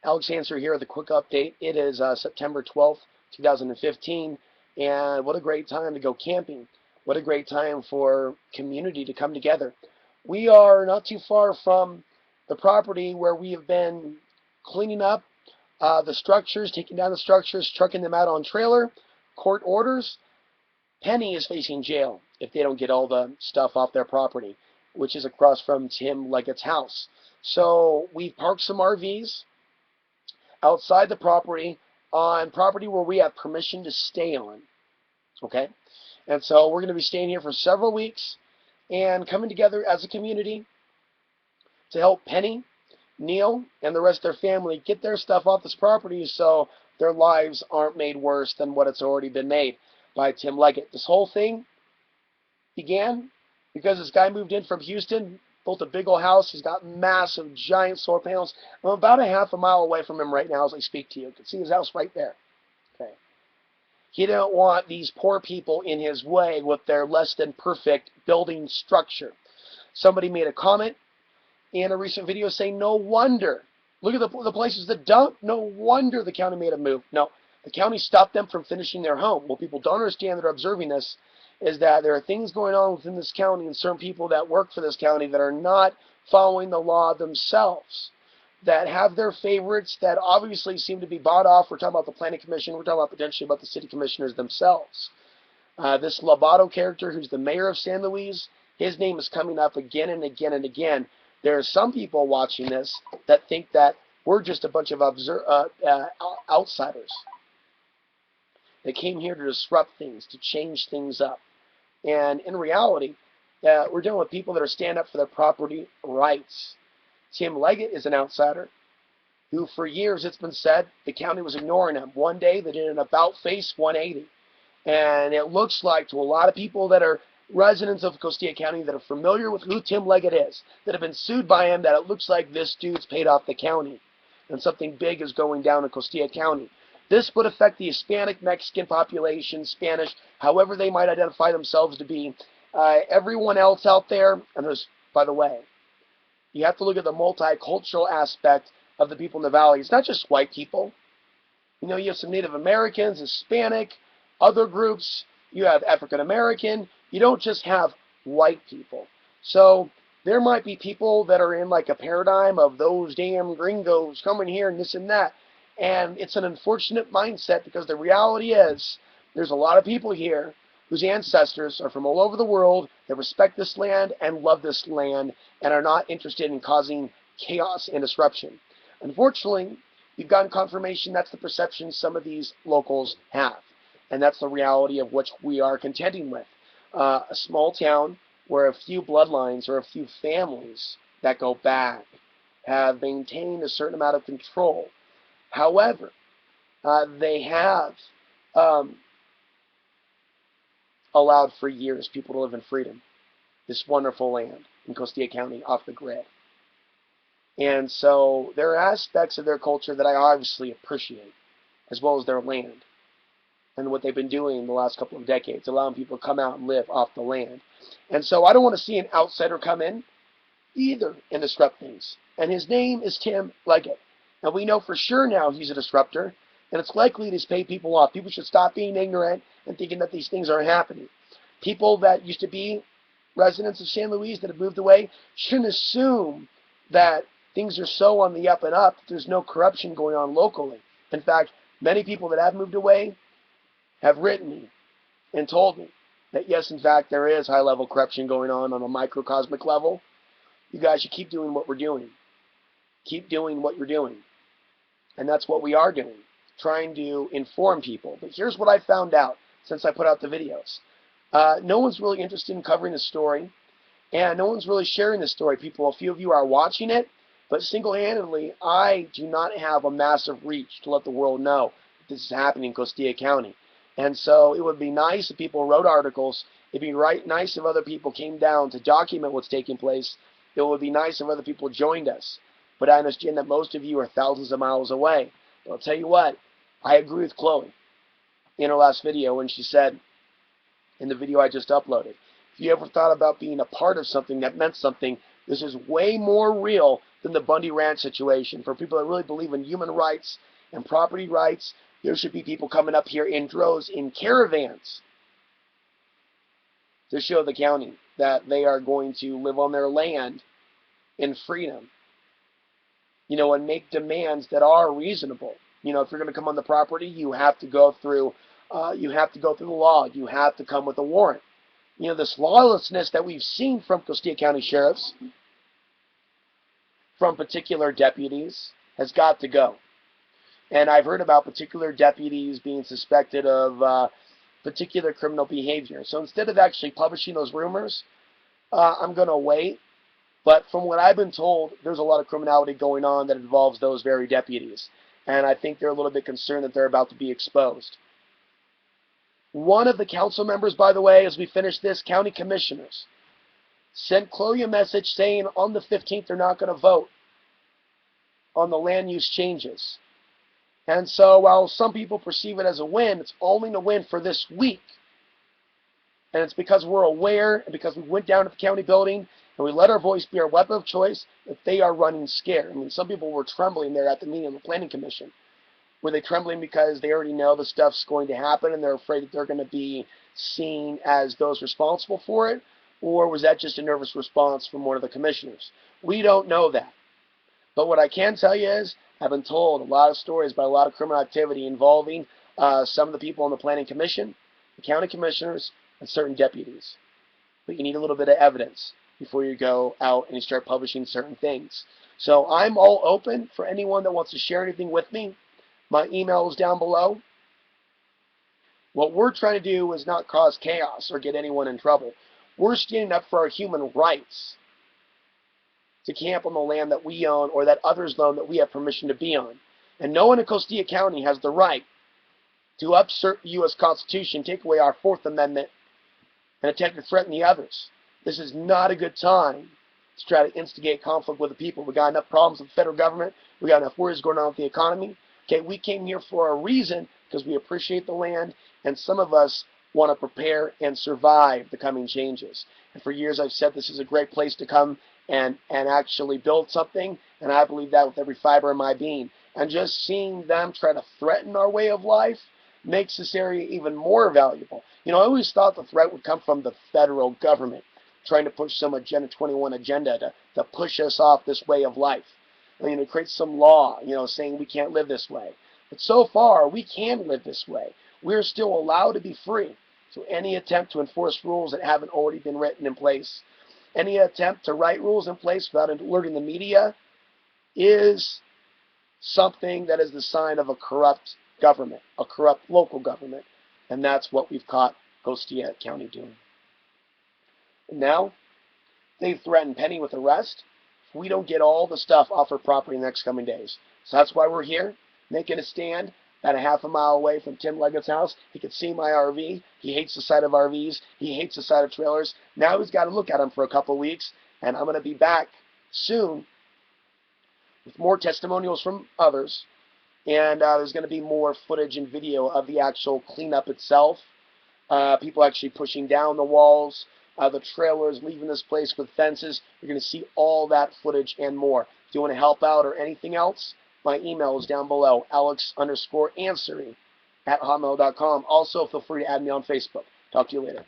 Alex Answer here with a quick update. It is September 12th, 2015, and what a great time to go camping. What a great time for community to come together. We are not too far from the property where we have been cleaning up the structures, taking down the structures, trucking them out on trailer, court orders. Penny is facing jail if they don't get all the stuff off their property, which is across from Tim Leggett's house. So we've parked some RVs outside the property on property where we have permission to stay on. Okay? And so we're going to be staying here for several weeks and coming together as a community to help Penny, Neil, and the rest of their family get their stuff off this property so their lives aren't made worse than what it's already been made by Tim Leggett. This whole thing began because this guy moved in from Houston, built a big old house. He's got massive, giant solar panels. I'm about a half a mile away from him right now as I speak to you. You can see his house right there. Okay. He didn't want these poor people in his way with their less than perfect building structure. Somebody made a comment in a recent video saying, no wonder. Look at the places that dump. No wonder the county made a move. No, the county stopped them from finishing their home. What people don't understand that are observing this is that there are things going on within this county and certain people that work for this county that are not following the law themselves, that have their favorites that obviously seem to be bought off. We're talking about the planning commission. We're talking about potentially about the city commissioners themselves. This Lobato character, who's the mayor of San Luis, his name is coming up again and again and again. There are some people watching this that think that we're just a bunch of outsiders that came here to disrupt things, to change things up. And in reality, we're dealing with people that are standing up for their property rights. Tim Leggett is an outsider who, for years, it's been said, the county was ignoring him. One day, they did an about-face 180. And it looks like to a lot of people that are residents of Costilla County that are familiar with who Tim Leggett is, that have been sued by him, that it looks like this dude's paid off the county. And something big is going down in Costilla County. This would affect the Hispanic, Mexican population, Spanish, however they might identify themselves to be. Everyone else out there, and there's, by the way, you have to look at the multicultural aspect of the people in the valley. It's not just white people. You know, you have some Native Americans, Hispanic, other groups. You have African American. You don't just have white people. So there might be people that are in like a paradigm of those damn gringos coming here and this and that. And it's an unfortunate mindset because the reality is there's a lot of people here whose ancestors are from all over the world that respect this land and love this land and are not interested in causing chaos and disruption. Unfortunately, we've gotten confirmation that's the perception some of these locals have. And that's the reality of which we are contending with. A small town where a few bloodlines or a few families that go back have maintained a certain amount of control. However, they have allowed for years people to live in freedom. This wonderful land in Costilla County off the grid. And so there are aspects of their culture that I obviously appreciate, as well as their land and what they've been doing in the last couple of decades, allowing people to come out and live off the land. And so I don't want to see an outsider come in either and disrupt things. And his name is Tim Leggett. And we know for sure now he's a disruptor, and it's likely to pay people off. People should stop being ignorant and thinking that these things aren't happening. People that used to be residents of San Luis that have moved away shouldn't assume that things are so on the up and up that there's no corruption going on locally. In fact, many people that have moved away have written me and told me that yes, in fact, there is high-level corruption going on a microcosmic level. You guys should keep doing what we're doing. Keep doing what you're doing. And that's what we are doing, trying to inform people. But here's what I found out since I put out the videos. No one's really interested in covering the story, and no one's really sharing the story. People, a few of you are watching it, but single-handedly, I do not have a massive reach to let the world know that this is happening in Costilla County. And so it would be nice if people wrote articles. It'd be nice if other people came down to document what's taking place. It would be nice if other people joined us. But I understand that most of you are thousands of miles away. But I'll tell you what, I agree with Chloe in her last video when she said, in the video I just uploaded, if you ever thought about being a part of something that meant something, this is way more real than the Bundy Ranch situation. For people that really believe in human rights and property rights, there should be people coming up here in droves, in caravans, to show the county that they are going to live on their land in freedom, and make demands that are reasonable. If you're going to come on the property, you have to go through the law. You have to come with a warrant. This lawlessness that we've seen from Costilla County sheriffs, from particular deputies, has got to go. And I've heard about particular deputies being suspected of particular criminal behavior. So instead of actually publishing those rumors, I'm going to wait. But from what I've been told, there's a lot of criminality going on that involves those very deputies. And I think they're a little bit concerned that they're about to be exposed. One of the council members, by the way, as we finish this, county commissioners, sent Chloe a message saying on the 15th they're not going to vote on the land use changes. And so while some people perceive it as a win, it's only a win for this week. And it's because we're aware and because we went down to the county building and we let our voice be our weapon of choice that they are running scared. I mean, some people were trembling there at the meeting of the Planning Commission. Were they trembling because they already know the stuff's going to happen and they're afraid that they're going to be seen as those responsible for it? Or was that just a nervous response from one of the commissioners? We don't know that. But what I can tell you is I've been told a lot of stories about a lot of criminal activity involving some of the people on the Planning Commission, the county commissioners, and certain deputies. But you need a little bit of evidence before you go out and you start publishing certain things. So I'm all open for anyone that wants to share anything with me. My email is down below. What we're trying to do is not cause chaos or get anyone in trouble. We're standing up for our human rights to camp on the land that we own or that others own that we have permission to be on. And no one in Costilla County has the right to upsert the U.S. Constitution, take away our Fourth Amendment, and attempt to threaten the others. This is not a good time to try to instigate conflict with the people. We got enough problems with the federal government. We got enough worries going on with the economy. Okay, we came here for a reason because we appreciate the land, and some of us want to prepare and survive the coming changes. And for years I've said this is a great place to come and actually build something, and I believe that with every fiber of my being. And just seeing them try to threaten our way of life makes this area even more valuable. I always thought the threat would come from the federal government, trying to push some Agenda 21 agenda to push us off this way of life. Create some law, saying we can't live this way. But so far, we can live this way. We're still allowed to be free. So any attempt to enforce rules that haven't already been written in place, any attempt to write rules in place without alerting the media is something that is the sign of a corrupt government, a corrupt local government. And that's what we've caught Costilla County doing. And now, they've threatened Penny with arrest if we don't get all the stuff off her property in the next coming days. So that's why we're here, making a stand about a half a mile away from Tim Leggett's house. He could see my RV. He hates the sight of RVs. He hates the sight of trailers. Now he's got to look at them for a couple of weeks, and I'm going to be back soon with more testimonials from others. And there's going to be more footage and video of the actual cleanup itself. People actually pushing down the walls, the trailers leaving this place with fences. You're going to see all that footage and more. If you want to help out or anything else, my email is down below, alex_answering@hotmail.com. Also, feel free to add me on Facebook. Talk to you later.